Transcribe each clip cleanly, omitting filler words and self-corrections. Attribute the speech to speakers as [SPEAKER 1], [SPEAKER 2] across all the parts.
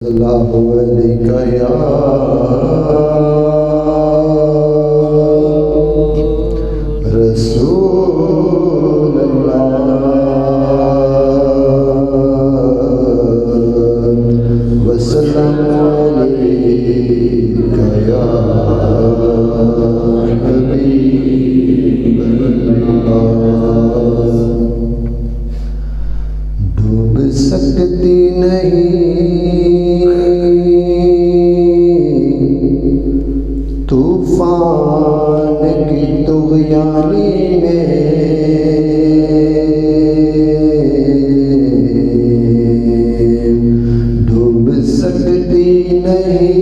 [SPEAKER 1] सल्लल्लाहु अलैहि या रसूल अल्लाह वसल्लम अलैका या हबीब अल्लाह। डूब सकती नहीं तूफान की तुग़यानी में, डूब सकती नहीं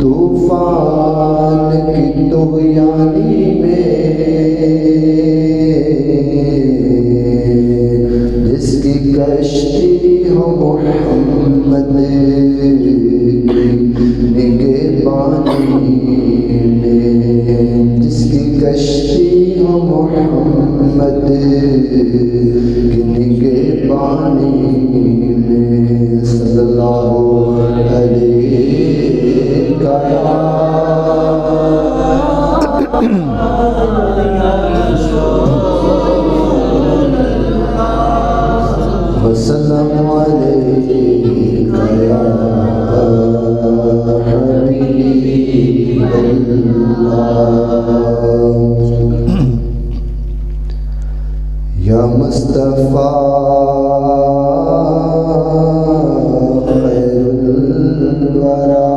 [SPEAKER 1] तूफान की तुग़यानी में, जिसकी कश्ती हो मोहम्मद निगहबानी में, जिसकी कश्ती हो मोहम्मद की निगहबानी में। सल्लल्लाहु अलैहि वसल्लम अलैका या हबीब अल्लाह। या मुस्तफ़ा खैरुल वरा,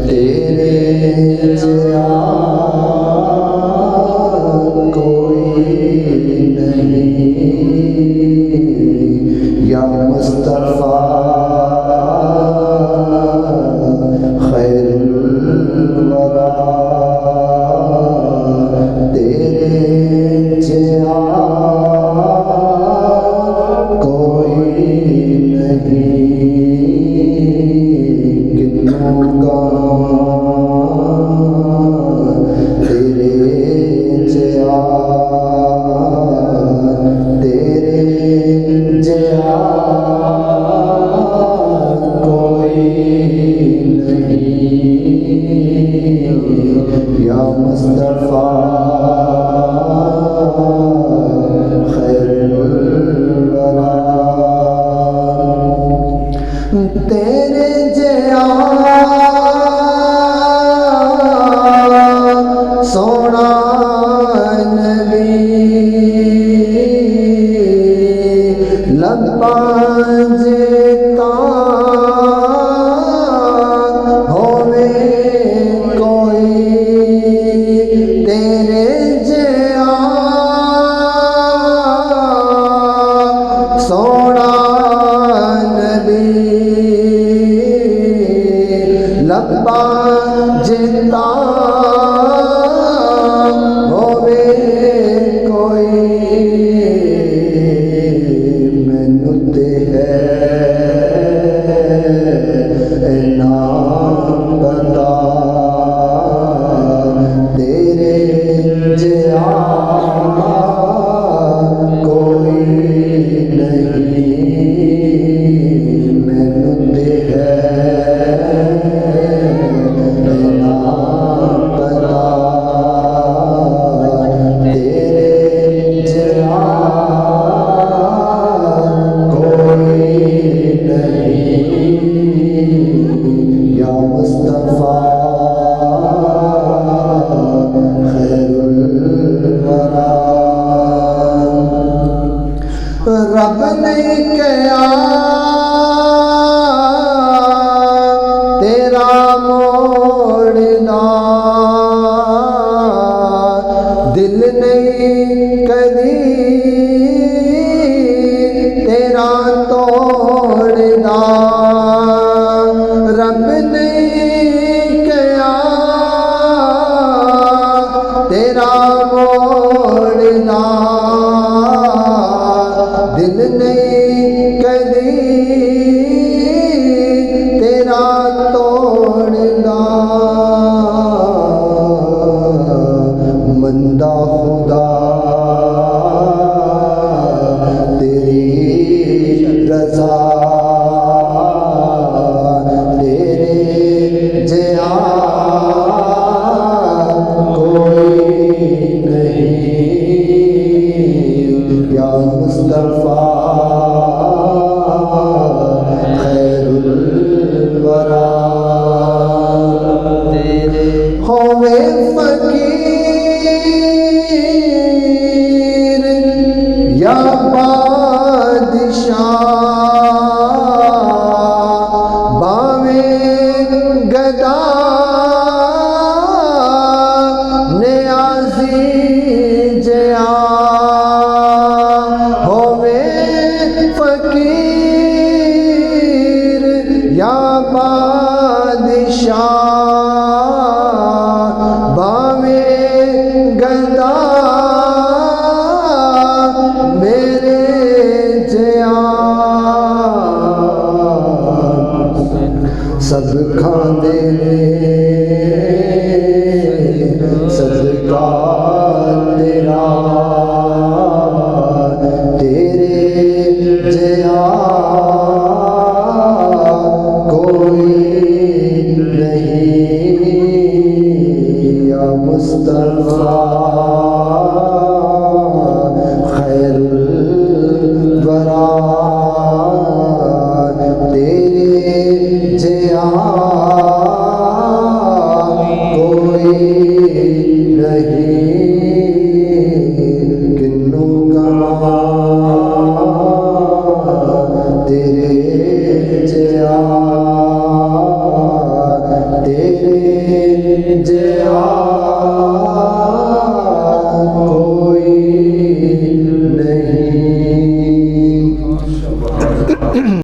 [SPEAKER 1] तेरे जैसा या मुस्तफ़ा खैरुल वरा, तेरे जैसा कोई नहीं। कितनों का तेरे जैसा, या मुस्तफ़ा खैरुल वरा, तेरे जैसा सोना नबी लब्बा जेता होवे कोई, तेरे जैसा सोना नबी लब्बा जेता होवे कोई। मैनू ते है नाम पता, तेरे जैसा कोई नहीं। मैनू ते है नाम पता, तेरे जैसा कोई नहीं। या मुस्तफ़ा खैरुल वरा, रब ने कहा तेरा मोड़ना, दिल नहीं कभी तेरा तोड़ना। रब ने कहा तेरा मोड़ना, दिल नहीं कभी तेरा तोड़ना। बंदा खुदा या बादशाह बावे गदा नियाज़ी जया होवे फकीर या बादशाह बावे गदा मेरे जया सब खांदे सदका तेरा तेरे जया कोई नहीं या मुस्तफा खैरुल वरा तेरे जया कोई नहीं किन्नू कमा तेरे जया तेरे जया कोई नहीं।